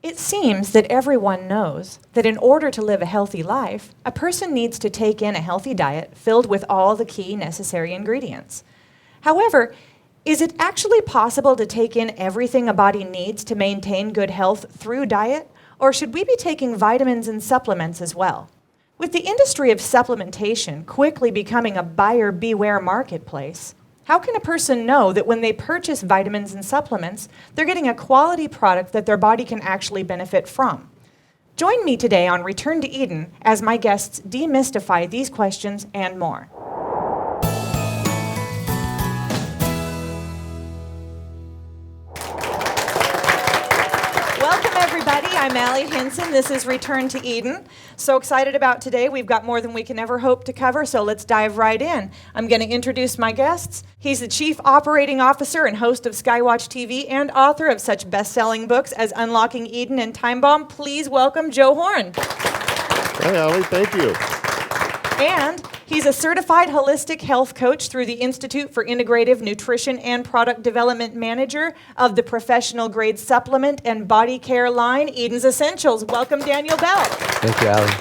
It seems that everyone knows that in order to live a healthy life, a person needs to take in a healthy diet filled with all the key necessary ingredients. However, is it actually possible to take in everything a body needs to maintain good health through diet, or should we be taking vitamins and supplements as well? With the industry of supplementation quickly becoming a buyer beware marketplace, how can a person know that when they purchase vitamins and supplements, they're getting a quality product that their body can actually benefit from? Join me today on Return to Eden as my guests demystify these questions and more. I'm Allie Hinson. This is Return to Eden. So excited about today. We've got more than we can ever hope to cover, so let's dive right in. I'm going to introduce my guests. He's the Chief Operating Officer and host of Skywatch TV and author of such best-selling books as Unlocking Eden and Time Bomb. Please welcome Joe Horn. Hi, Allie. Thank you. And he's a certified holistic health coach through the Institute for Integrative Nutrition and Product Development Manager of the professional grade supplement and body care line, Eden's Essentials. Welcome, Daniel Bell. Thank you, Allie.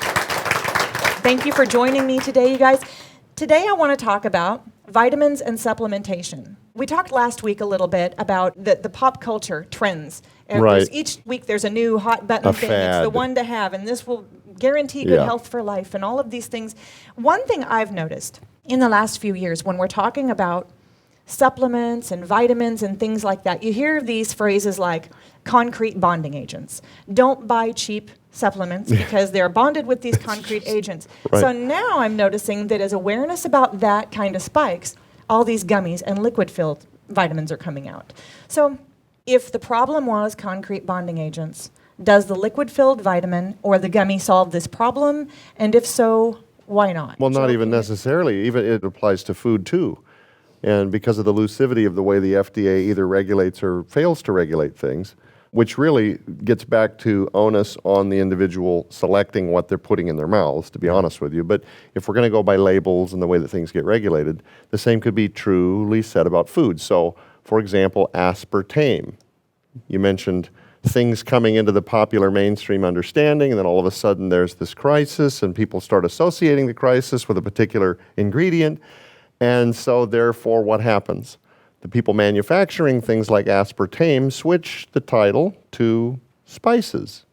Thank you for joining me today, you guys. Today I want to talk about vitamins and supplementation. We talked last week a little bit about the pop culture trends. Right. Each week there's a new hot button thing. Fad. It's the one to have, and this will guarantee good health for life and all of these things. One thing I've noticed in the last few years when we're talking about supplements and vitamins and things like that, you hear these phrases like concrete bonding agents. Don't buy cheap supplements because they're bonded with these concrete agents. Right. So now I'm noticing that as awareness about that kind of spikes, all these gummies and liquid-filled vitamins are coming out. So if the problem was concrete bonding agents, does the liquid-filled vitamin or the gummy solve this problem? And if so, why not? Well, not even necessarily. Even it applies to food, too. And because of the elusivity of the way the FDA either regulates or fails to regulate things, which really gets back to onus on the individual selecting what they're putting in their mouths, to be honest with you. But if we're going to go by labels and the way that things get regulated, the same could be truly said about food. So, for example, aspartame. You mentioned things coming into the popular mainstream understanding, and then all of a sudden there's this crisis, and people start associating the crisis with a particular ingredient. And so, therefore, what happens? The people manufacturing things like aspartame switch the title to spices,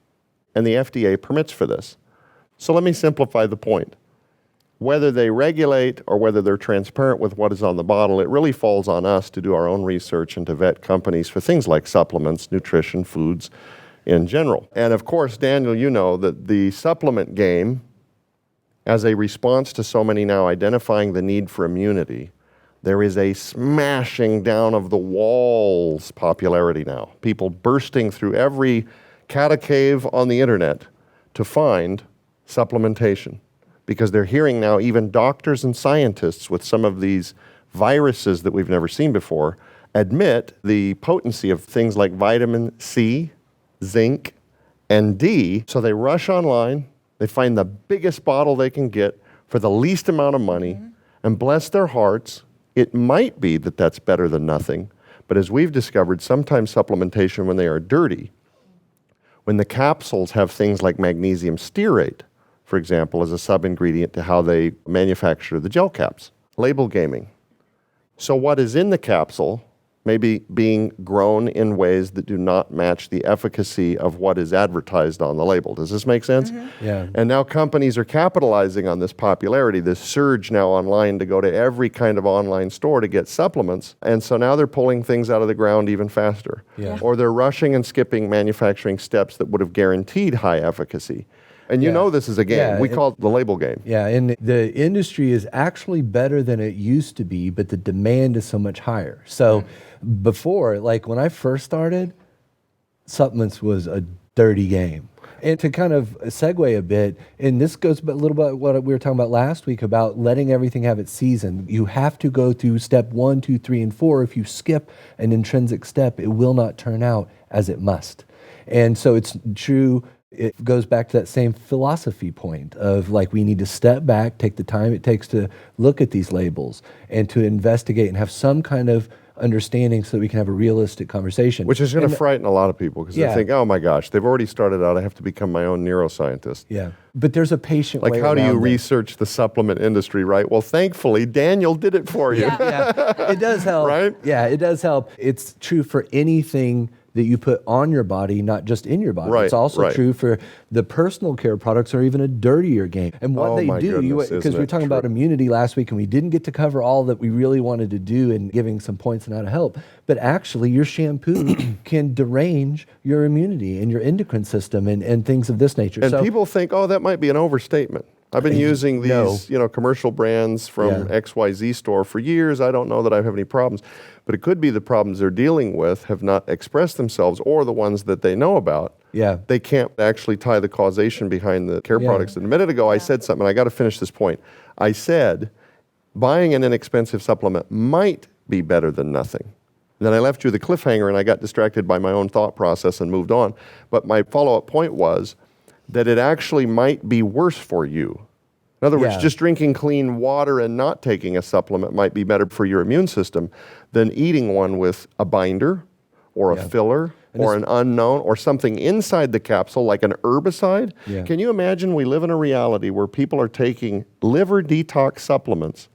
and the FDA permits for this. So let me simplify the point. Whether they regulate or whether they're transparent with what is on the bottle, it really falls on us to do our own research and to vet companies for things like supplements, nutrition, foods in general. And of course, Daniel, you know that the supplement game, as a response to so many now identifying the need for immunity, there is a smashing down of the walls popularity now. People bursting through every catacave on the internet to find supplementation, because they're hearing now even doctors and scientists with some of these viruses that we've never seen before admit the potency of things like vitamin C, zinc, and D. So they rush online, they find the biggest bottle they can get for the least amount of money, and bless their hearts, it might be that that's better than nothing. But as we've discovered, sometimes supplementation, when they are dirty, when the capsules have things like magnesium stearate, for example, as a sub-ingredient to how they manufacture the gel caps. Label gaming. So what is in the capsule may be being grown in ways that do not match the efficacy of what is advertised on the label. Does this make sense? Mm-hmm. Yeah. And now companies are capitalizing on this popularity, this surge now online to go to every kind of online store to get supplements. And so now they're pulling things out of the ground even faster. Yeah. Or they're rushing and skipping manufacturing steps that would have guaranteed high efficacy. And you know this is a game. We call it the label game. Yeah, and the industry is actually better than it used to be, but the demand is so much higher. So before, like when I first started, supplements was a dirty game. And to kind of segue a bit, and this goes a little bit what we were talking about last week about letting everything have its season. You have to go through step 1, 2, 3, and 4. If you skip an intrinsic step, it will not turn out as it must. And so it's true. It goes back to that same philosophy point of like we need to step back, take the time it takes to look at these labels and to investigate and have some kind of understanding so that we can have a realistic conversation. Which is going to frighten a lot of people because Yeah. they think, oh my gosh, they've already started out. I have to become my own neuroscientist. Yeah. But there's a patient Like, way how do you around this. research the supplement industry, right? Well, thankfully, Daniel did it for you. Yeah, it does help. Right? Yeah, it does help. It's true for anything that you put on your body, not just in your body. Right, It's also right. true for the personal care products are even a dirtier game. And what Oh they my do, goodness, because isn't we were it talking about true? immunity last week and we didn't get to cover all that we really wanted to do in giving some points on how to help. But actually, your shampoo can derange your immunity and your endocrine system and things of this nature. And So- people think, oh, that might be an overstatement. I've been using these, No. commercial brands from Yeah. XYZ store for years. I don't know that I have any problems. But it could be the problems they're dealing with have not expressed themselves, or the ones that they know about. Yeah. They can't actually tie the causation behind the care Yeah. products. And a minute ago, I said something, and I got to finish this point. I said, buying an inexpensive supplement might be better than nothing. And then I left you the cliffhanger, and I got distracted by my own thought process and moved on. But my follow-up point was that it actually might be worse for you. In other words, Yeah. just drinking clean water and not taking a supplement might be better for your immune system than eating one with a binder or a Yeah. filler or an unknown or something inside the capsule like an herbicide. Yeah. Can you imagine we live in a reality where people are taking liver detox supplements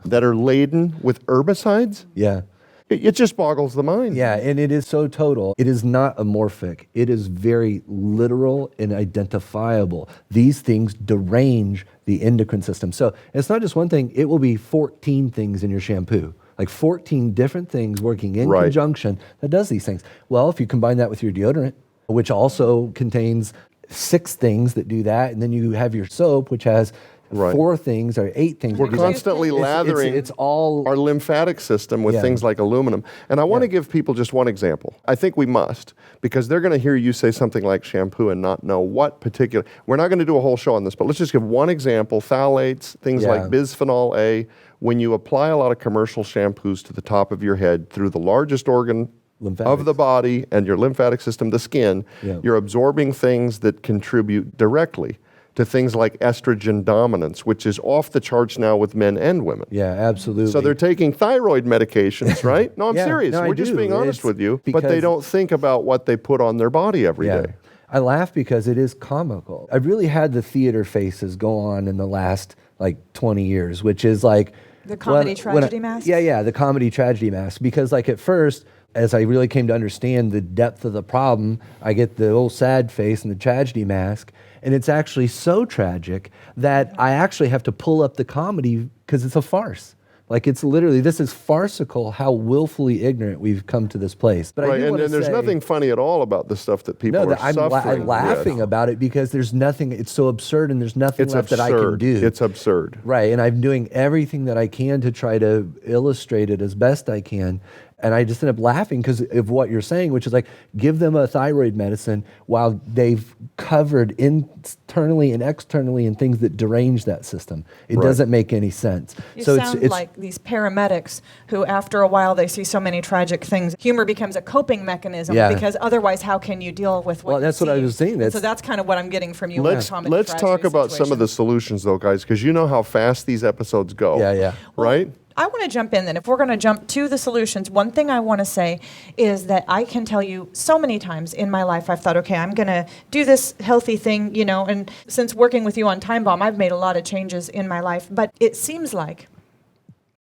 that are laden with herbicides? Yeah. It just boggles the mind. Yeah, and it is so total. It is not amorphic. It is very literal and identifiable. These things derange the endocrine system. So it's not just one thing. It will be 14 things in your shampoo, like 14 different things working in Right. conjunction that does these things. Well, if you combine that with your deodorant, which also contains 6 things that do that, and then you have your soap, which has Right. 4 things or 8 things. We're that do that. constantly It's- lathering It's all our lymphatic system with Yeah. things like aluminum. And I want to give people just one example. I think we must, because they're going to hear you say something like shampoo and not know what particular. We're not going to do a whole show on this, but let's just give one example. Phthalates, things like Yeah. bisphenol A. When you apply a lot of commercial shampoos to the top of your head through the largest organ of Lymphatics. the body and your lymphatic system, the skin, Yeah. you're absorbing things that contribute directly to things like estrogen dominance, which is off the charts now with men and women. Yeah, absolutely. So they're taking thyroid medications, right? No, I'm Yeah, serious. no, I We're just do. being honest It's with you. But they because- don't think about what they put on their body every day. I laugh because it is comical. I've really had the theater faces go on in the last like 20 years, which is like The comedy when tragedy mask? Yeah, the comedy tragedy mask. Because like at first, as I really came to understand the depth of the problem, I get the old sad face and the tragedy mask. And it's actually so tragic that I actually have to pull up the comedy because it's a farce. Like it's literally, this is farcical how willfully ignorant we've come to this place. But I Right, do and wanna there's say- nothing funny at all about the stuff that people are I'm suffering laughing with. about it because there's nothing, it's so absurd and there's nothing It's left that I can absurd. do. It's absurd. Right, and I'm doing everything that I can to try to illustrate it as best I can. And I just end up laughing because of what you're saying, which is like, give them a thyroid medicine while they've covered internally and externally in things that derange that system. It Right. doesn't make any sense. You so sound it's like these paramedics who, after a while, they see so many tragic things. Humor becomes a coping mechanism Yeah. because otherwise, how can you deal with what Well, you that's what I see? was saying. And That's- so that's kind of what I'm getting from you. Let's talk about some of the solutions, though, guys, because you know how fast these episodes go. Yeah. Right? I want to jump in then. If we're going to jump to the solutions, one thing I want to say is that I can tell you so many times in my life I've thought, okay, I'm going to do this healthy thing, and since working with you on Time Bomb, I've made a lot of changes in my life. But it seems like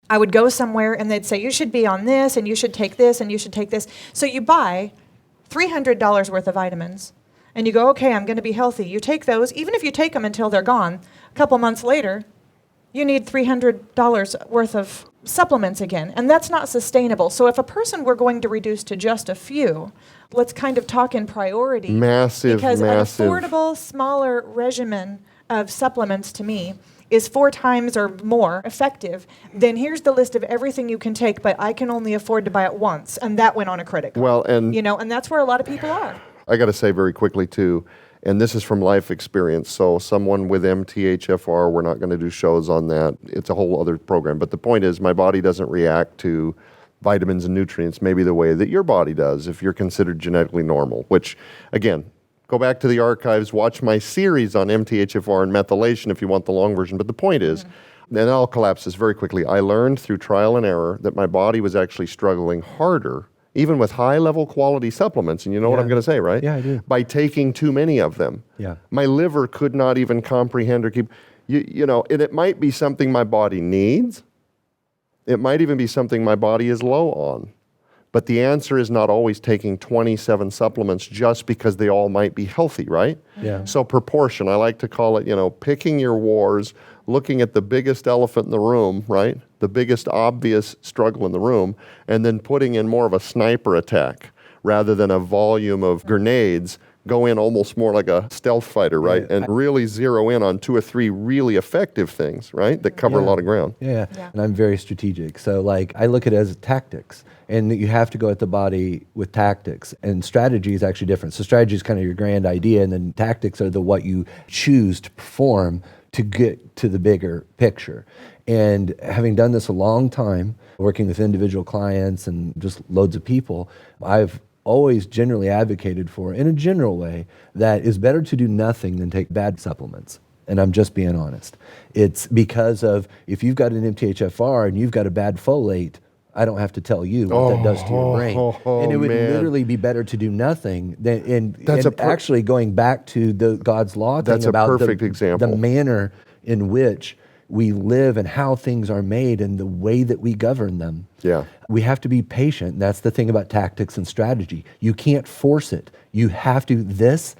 I would go somewhere and they'd say, you should be on this and you should take this and you should take this. So you buy $300 worth of vitamins and you go, okay, I'm going to be healthy. You take those, even if you take them until they're gone, a couple months later, you need $300 worth of supplements again, and that's not sustainable. So if a person were going to reduce to just a few, let's kind of talk in priority. Massive. Because an affordable, smaller regimen of supplements to me is 4 times or more effective than here's the list of everything you can take, but I can only afford to buy it once, and that went on a credit card. Well, and and that's where a lot of people are. I got to say very quickly, too, and this is from life experience. So someone with MTHFR, we're not going to do shows on that. It's a whole other program. But the point is, my body doesn't react to vitamins and nutrients maybe the way that your body does if you're considered genetically normal, which, again, go back to the archives, watch my series on MTHFR and methylation if you want the long version. But the point is, And I'll collapse this very quickly. I learned through trial and error that my body was actually struggling harder, even with high-level quality supplements, and you know what I'm going to say, right? Yeah, I do. By taking too many of them. Yeah. My liver could not even comprehend or keep, and it might be something my body needs. It might even be something my body is low on. But the answer is not always taking 27 supplements just because they all might be healthy, right? Yeah. So proportion, I like to call it, picking your wars, looking at the biggest elephant in the room, right? The biggest obvious struggle in the room, and then putting in more of a sniper attack rather than a volume of grenades. Go in almost more like a stealth fighter, right? Yeah. And really zero in on 2 or 3 really effective things, right? That cover a lot of ground. Yeah. And I'm very strategic. So I look at it as tactics, and you have to go at the body with tactics, and strategy is actually different. So strategy is kind of your grand idea, and then tactics are what you choose to perform to get to the bigger picture. And having done this a long time, working with individual clients and just loads of people, I've always generally advocated for, in a general way, that it's better to do nothing than take bad supplements. And I'm just being honest. It's because of, if you've got an MTHFR and you've got a bad folate, I don't have to tell you what that does to your brain. And it would literally be better to do nothing than, actually going back to the God's law thing That's about a perfect example. The manner in which we live and how things are made and the way that we govern them. Yeah. We have to be patient. That's the thing about tactics and strategy. You can't force it. You have to this,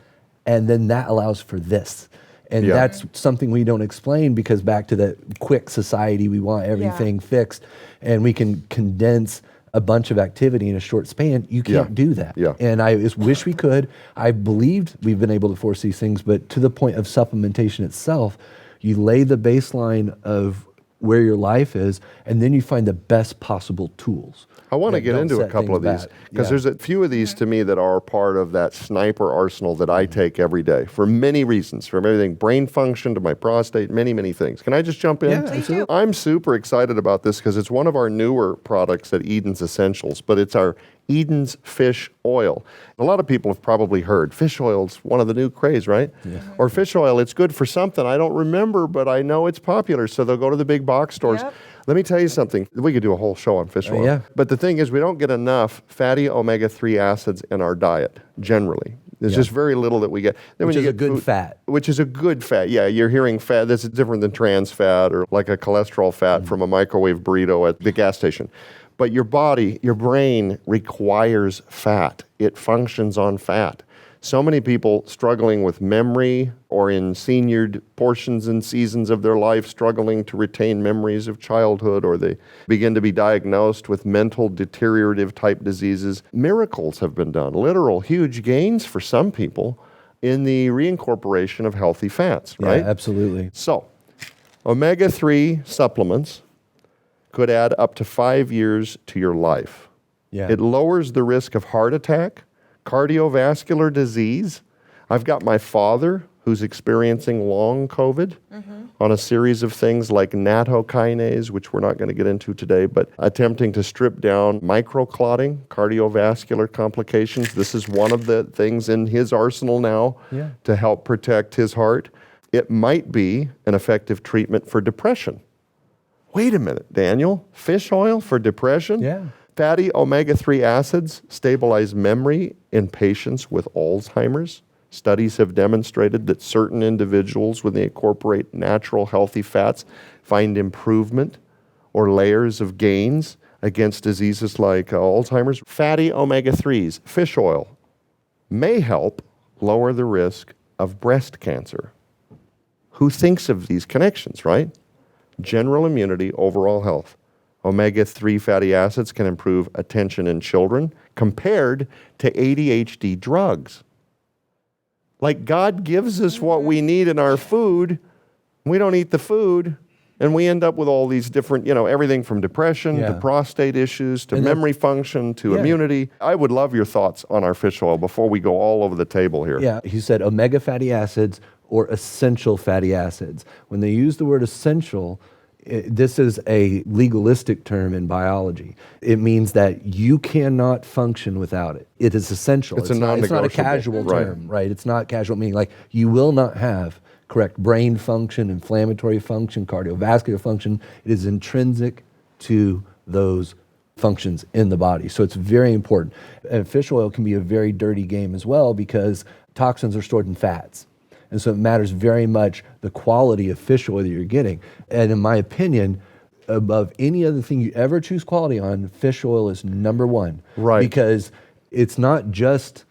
and then that allows for this. And that's something we don't explain, because back to the quick society, we want everything fixed, and we can condense a bunch of activity in a short span. You can't do that. Yeah. And I just wish we could. I believed we've been able to force these things, but to the point of supplementation itself, you lay the baseline of where your life is, and then you find the best possible tools. I want to get into a couple of these, because there's a few of these to me that are part of that sniper arsenal that I take every day for many reasons, from everything brain function to my prostate, many, many things. Can I just jump in? Yeah, absolutely. I'm super excited about this because it's one of our newer products at Eden's Essentials, but it's our Eden's fish oil. A lot of people have probably heard fish oil's one of the new craze, right? Yeah. Or fish oil, it's good for something. I don't remember, but I know it's popular. So they'll go to the big box stores. Yep. Let me tell you something. We could do a whole show on fish oil. Yeah. But the thing is, we don't get enough fatty omega-3 acids in our diet, generally. There's just very little that we get. Then Which when is you a get good food, fat. Which is a good fat. Yeah, you're hearing fat. This is different than trans fat or like a cholesterol fat from a microwave burrito at the gas station. But your body, your brain requires fat. It functions on fat. So many people struggling with memory, or in seniored portions and seasons of their life struggling to retain memories of childhood, or they begin to be diagnosed with mental deteriorative type diseases. Miracles have been done, literal huge gains for some people in the reincorporation of healthy fats, right? Yeah, absolutely. So, omega-3 supplements could add up to 5 years to your life. Yeah. It lowers the risk of heart attack, cardiovascular disease. I've got my father who's experiencing long COVID on a series of things like nattokinase, which we're not going to get into today, but attempting to strip down microclotting, cardiovascular complications. This is one of the things in his arsenal now to help protect his heart. It might be an effective treatment for depression. Wait a minute, Daniel, fish oil for depression? Yeah. Fatty omega-3 acids stabilize memory in patients with Alzheimer's. Studies have demonstrated that certain individuals, when they incorporate natural healthy fats, find improvement or layers of gains against diseases like Alzheimer's. Fatty omega-3s, fish oil, may help lower the risk of breast cancer. Who thinks of these connections, right? General immunity, overall health. Omega-3 fatty acids can improve attention in children compared to ADHD drugs. Like, God gives us what we need in our food. We don't eat the food, and we end up with all these different, everything from depression to prostate issues to memory function to immunity. I would love your thoughts on our fish oil before we go all over the table here. Yeah, he said omega fatty acids or essential fatty acids. When they use the word essential, this is a legalistic term in biology. It means that you cannot function without it. It is essential. It's a non-negotiable. It's not a casual term, right? It's not casual, meaning like you will not have correct brain function, inflammatory function, cardiovascular function. It is intrinsic to those functions in the body. So it's very important. And fish oil can be a very dirty game as well because toxins are stored in fats. And so it matters very much the quality of fish oil that you're getting. And in my opinion, above any other thing you ever choose quality on, fish oil is number one. Right. Because it's not just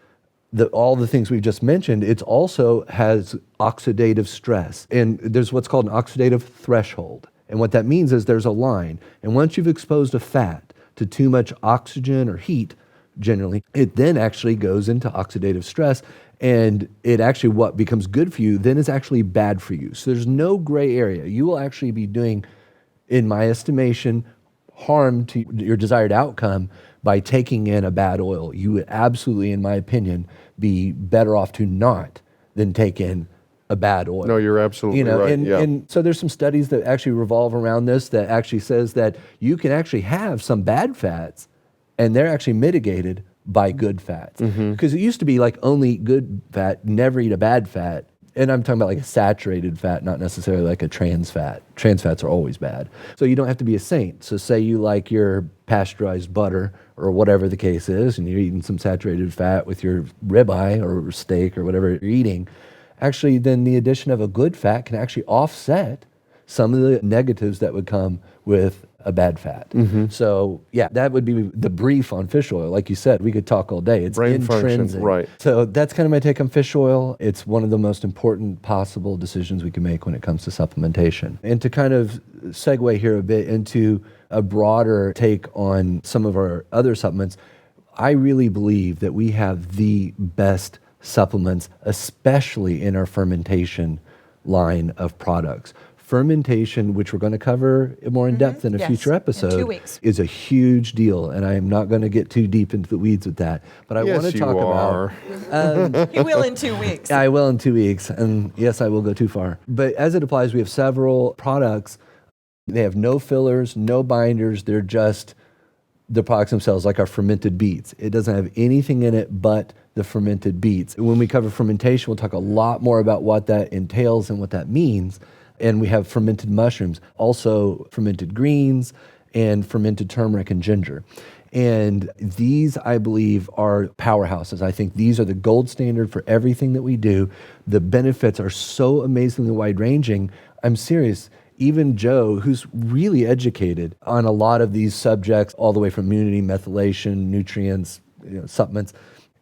all the things we've just mentioned, it also has oxidative stress. And there's what's called an oxidative threshold. And what that means is there's a line. And once you've exposed a fat to too much oxygen or heat, generally, it then actually goes into oxidative stress. And it actually, what becomes good for you, then is actually bad for you. So there's no gray area. You will actually be doing, in my estimation, harm to your desired outcome by taking in a bad oil. You would absolutely, in my opinion, be better off to not than take in a bad oil. No, you're absolutely right. And so there's some studies that actually revolve around this that actually says that you can actually have some bad fats and they're actually mitigated by good fats. Because it used to be like only good fat, never eat a bad fat. And I'm talking about like a saturated fat, not necessarily like a trans fat. Trans fats are always bad. So you don't have to be a saint. So say you like your pasteurized butter or whatever the case is, and you're eating some saturated fat with your ribeye or steak or whatever you're eating, actually then the addition of a good fat can actually offset some of the negatives that would come with a bad fat. So yeah, that would be the brief on fish oil. Like you said, we could talk all day. It's Brain intrinsic. function, right. So that's kind of my take on fish oil. It's one of the most important possible decisions we can make when it comes to supplementation. And to kind of segue here a bit into a broader take on some of our other supplements, I really believe that we have the best supplements, especially in our fermentation line of products. Fermentation, which we're going to cover more in depth in a future episode, in 2 weeks. is a huge deal, and I am not going to get too deep into the weeds with that. But I Yes, want to you talk are. about. He will in 2 weeks. I will in 2 weeks, and yes, I will go too far. But as it applies, we have several products. They have no fillers, no binders. They're just the products themselves, like our fermented beets. It doesn't have anything in it but the fermented beets. When we cover fermentation, we'll talk a lot more about what that entails and what that means. And we have fermented mushrooms, also fermented greens, and fermented turmeric and ginger. And these, I believe, are powerhouses. I think these are the gold standard for everything that we do. The benefits are so amazingly wide-ranging. I'm serious. Even Joe, who's really educated on a lot of these subjects, all the way from immunity, methylation, nutrients, supplements,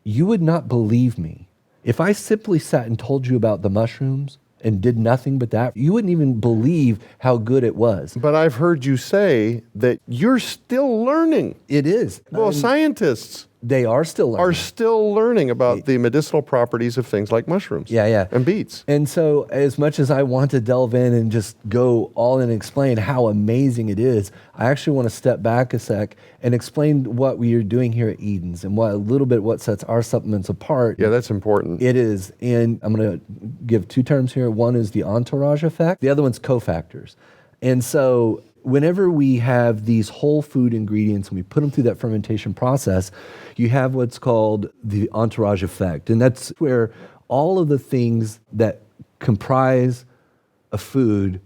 you would not believe me. If I simply sat and told you about the mushrooms and did nothing but that, you wouldn't even believe how good it was. But I've heard you say that you're still learning. It is. Well, scientists They are still learning. are still learning about the medicinal properties of things like mushrooms and beets. And so as much as I want to delve in and just go all in and explain how amazing it is, I actually want to step back a sec and explain what we are doing here at Eden's and a little bit what sets our supplements apart. Yeah, that's important. It is. And I'm going to give two terms here. One is the entourage effect. The other one's cofactors. And so whenever we have these whole food ingredients and we put them through that fermentation process, you have what's called the entourage effect. And that's where all of the things that comprise a food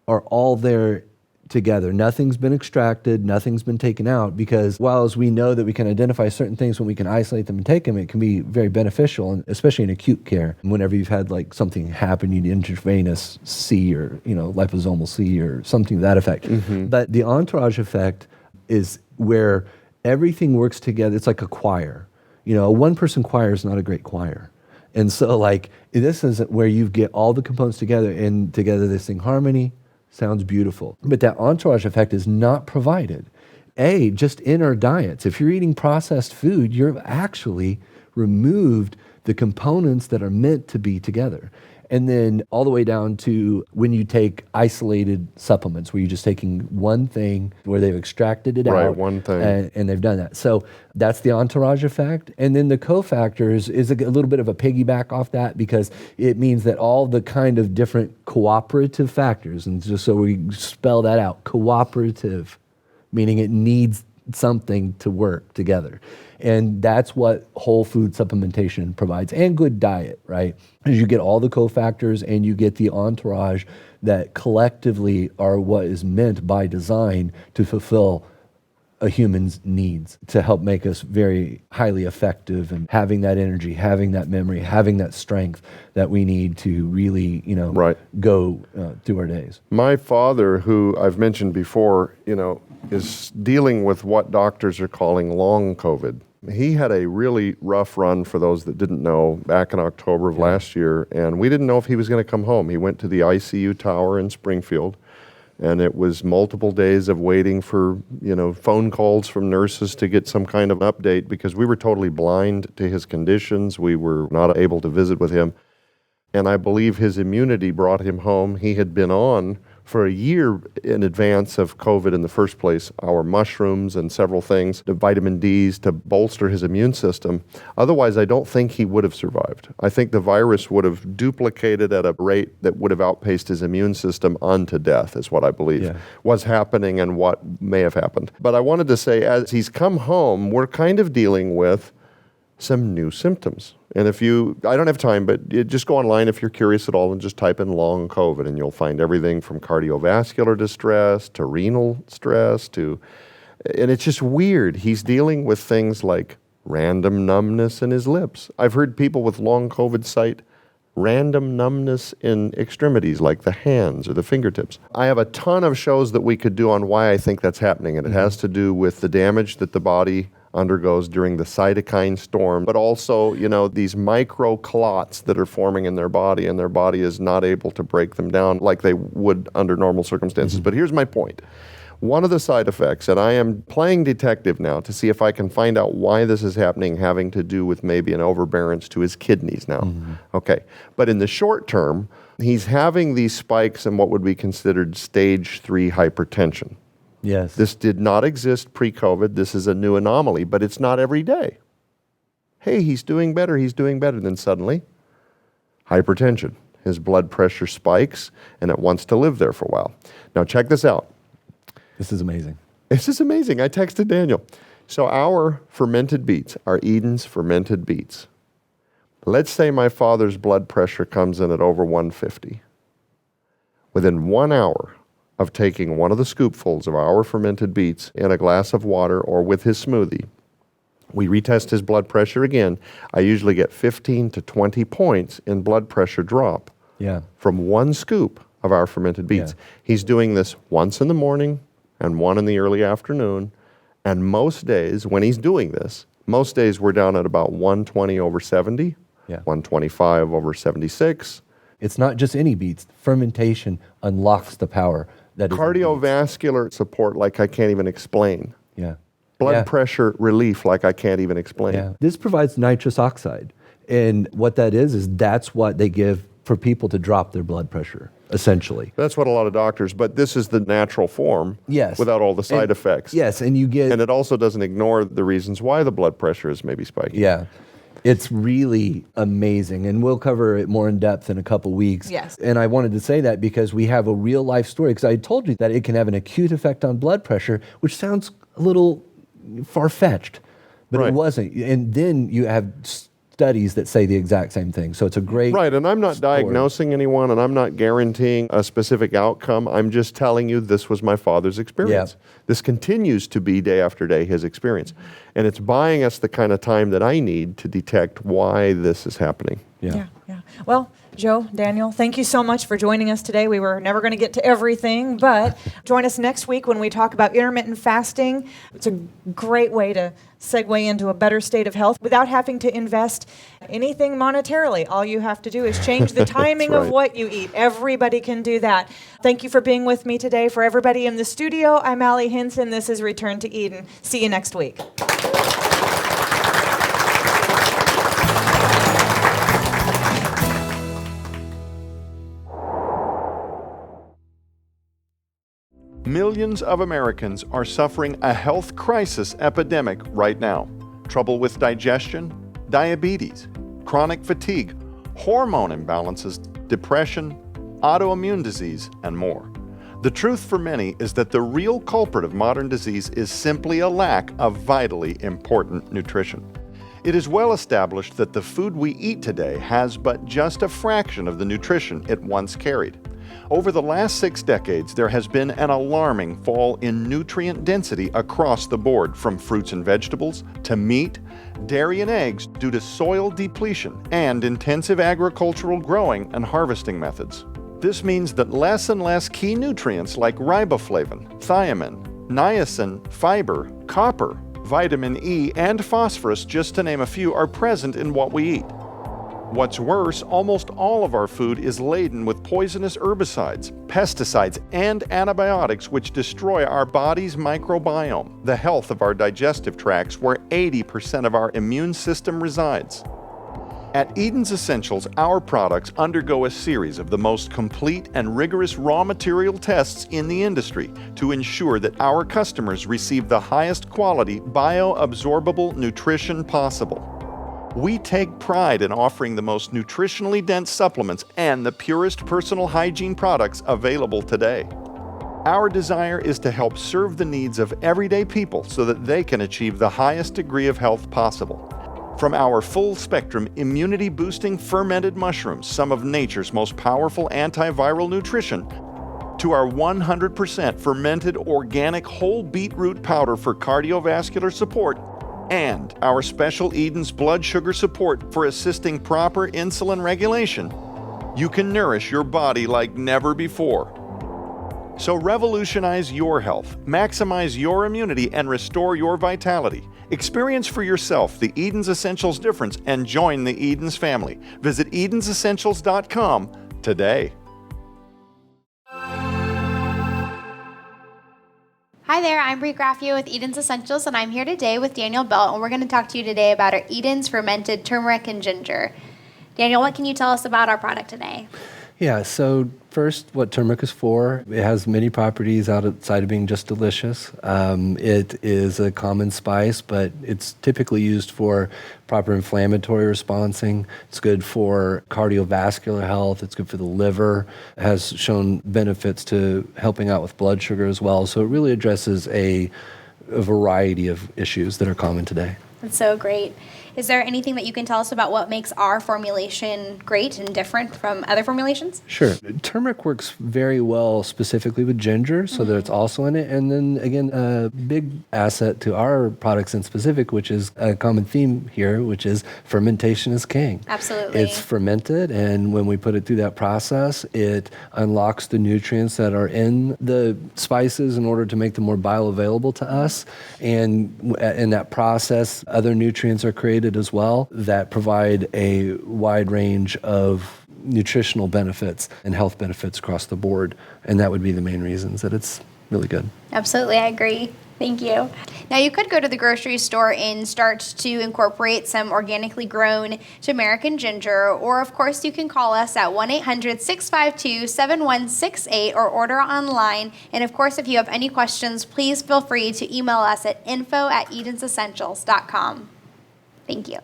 are all there together. Nothing's been extracted, nothing's been taken out, because while as we know that we can identify certain things when we can isolate them and take them, it can be very beneficial, and especially in acute care. Whenever you've had like something happen, you need intravenous C or liposomal C or something to that effect. But the entourage effect is where everything works together. It's like a choir. A one-person choir is not a great choir. And so this is where you get all the components together, and together they sing harmony. Sounds beautiful. But that entourage effect is not provided. Just in our diets. If you're eating processed food, you've actually removed the components that are meant to be together. And then all the way down to when you take isolated supplements, where you're just taking one thing where they've extracted it out. Right, one thing. And they've done that. So that's the entourage effect. And then the cofactors is a little bit of a piggyback off that, because it means that all the kind of different cooperative factors, and just so we spell that out, cooperative, meaning it needs something to work together. And that's what whole food supplementation provides, and good diet, right? As you get all the cofactors and you get the entourage that collectively are what is meant by design to fulfill a human's needs, to help make us very highly effective and having that energy, having that memory, having that strength that we need to really, go through our days. My father, who I've mentioned before, is dealing with what doctors are calling long COVID. He had a really rough run, for those that didn't know, back in October of last year, and we didn't know if he was going to come home. He went to the ICU tower in Springfield, and it was multiple days of waiting for, phone calls from nurses to get some kind of update, because we were totally blind to his conditions. We were not able to visit with him. And I believe his immunity brought him home. He had been on for a year in advance of COVID in the first place, our mushrooms and several things, the vitamin Ds to bolster his immune system. Otherwise, I don't think he would have survived. I think the virus would have duplicated at a rate that would have outpaced his immune system unto death, is what I believe was happening and what may have happened. But I wanted to say, as he's come home, we're kind of dealing with some new symptoms. And I don't have time, but just go online if you're curious at all and just type in long COVID, and you'll find everything from cardiovascular distress to renal stress and it's just weird. He's dealing with things like random numbness in his lips. I've heard people with long COVID cite random numbness in extremities like the hands or the fingertips. I have a ton of shows that we could do on why I think that's happening, and it has to do with the damage that the body undergoes during the cytokine storm, but also, these micro clots that are forming in their body, and their body is not able to break them down like they would under normal circumstances. But here's my point. One of the side effects, and I am playing detective now to see if I can find out why this is happening, having to do with maybe an overbearance to his kidneys now. Okay. But in the short term, he's having these spikes in what would be considered stage 3 hypertension. Yes. This did not exist pre-COVID. This is a new anomaly, but it's not every day. Hey, he's doing better. Then suddenly, hypertension. His blood pressure spikes, and it wants to live there for a while. Now, check this out. This is amazing. This is amazing. I texted Daniel. So our fermented beets are Eden's fermented beets. Let's say my father's blood pressure comes in at over 150. Within 1 hour of taking one of the scoopfuls of our fermented beets in a glass of water or with his smoothie, we retest his blood pressure again. I usually get 15 to 20 points in blood pressure drop from one scoop of our fermented beets. He's doing this once in the morning and one in the early afternoon. And most days when he's doing this, most days we're down at about 120 over 70, 125 over 76. It's not just any beets. Fermentation unlocks the power. Cardiovascular support like I can't even explain. Blood pressure relief like I can't even explain. This provides nitrous oxide. And what that is that's what they give for people to drop their blood pressure, essentially. That's what a lot of doctors, but this is the natural form without all the side effects. And it also doesn't ignore the reasons why the blood pressure is maybe spiking. It's really amazing, and we'll cover it more in depth in a couple weeks. Yes. And I wanted to say that because we have a real life story, because I told you that it can have an acute effect on blood pressure, which sounds a little far-fetched, but it wasn't. And then you have studies that say the exact same thing. So it's a great and I'm not story. diagnosing anyone, and I'm not guaranteeing a specific outcome. I'm just telling you this was my father's experience. This continues to be day after day his experience. And it's buying us the kind of time that I need to detect why this is happening. Well, Joe, Daniel, thank you so much for joining us today. We were never going to get to everything, but join us next week when we talk about intermittent fasting. It's a great way to segue into a better state of health without having to invest anything monetarily. All you have to do is change the timing of what you eat. Everybody can do that. Thank you for being with me today. For everybody in the studio, I'm Allie Hinson. This is Return to Eden. See you next week. Millions of Americans are suffering a health crisis epidemic right now. Trouble with digestion, diabetes, chronic fatigue, hormone imbalances, depression, autoimmune disease, and more. The truth for many is that the real culprit of modern disease is simply a lack of vitally important nutrition. It is well established that the food we eat today has but just a fraction of the nutrition it once carried. Over the last 6 decades, there has been an alarming fall in nutrient density across the board, from fruits and vegetables to meat, dairy and eggs, due to soil depletion and intensive agricultural growing and harvesting methods. This means that less and less key nutrients like riboflavin, thiamine, niacin, fiber, copper, vitamin E, and phosphorus, just to name a few, are present in what we eat. What's worse, almost all of our food is laden with poisonous herbicides, pesticides, and antibiotics which destroy our body's microbiome, the health of our digestive tracts, where 80% of our immune system resides. At Eden's Essentials, our products undergo a series of the most complete and rigorous raw material tests in the industry to ensure that our customers receive the highest quality bioabsorbable nutrition possible. We take pride in offering the most nutritionally dense supplements and the purest personal hygiene products available today. Our desire is to help serve the needs of everyday people so that they can achieve the highest degree of health possible. From our full-spectrum immunity-boosting fermented mushrooms, some of nature's most powerful antiviral nutrition, to our 100% fermented organic whole beetroot powder for cardiovascular support, and our special Eden's blood sugar support for assisting proper insulin regulation, you can nourish your body like never before. So revolutionize your health, maximize your immunity, and restore your vitality. Experience for yourself the Eden's Essentials difference and join the Eden's family. Visit edensessentials.com today. Hi there, I'm Brie Graffio with Eden's Essentials, and I'm here today with Daniel Belt, and we're going to talk to you today about our Eden's fermented turmeric and ginger. Daniel, what can you tell us about our product today? Yeah, so first, what turmeric is for. It has many properties outside of being just delicious. It is a common spice, but it's typically used for proper inflammatory responding. It's good for cardiovascular health. It's good for the liver. It has shown benefits to helping out with blood sugar as well. So it really addresses a variety of issues that are common today. That's so great. Is there anything that you can tell us about what makes our formulation great and different from other formulations? Sure. Turmeric works very well specifically with ginger, so that it's also in it. And then, again, a big asset to our products in specific, which is a common theme here, which is fermentation is king. Absolutely. It's fermented, and when we put it through that process, it unlocks the nutrients that are in the spices in order to make them more bioavailable to us. And in that process, other nutrients are created as well that provide a wide range of nutritional benefits and health benefits across the board. And that would be the main reasons that it's really good. Absolutely, I agree. Thank you. Now, you could go to the grocery store and start to incorporate some organically grown turmeric and ginger, or of course you can call us at 1-800-652-7168 or order online. And of course, if you have any questions, please feel free to email us at info@edensessentials.com. Thank you.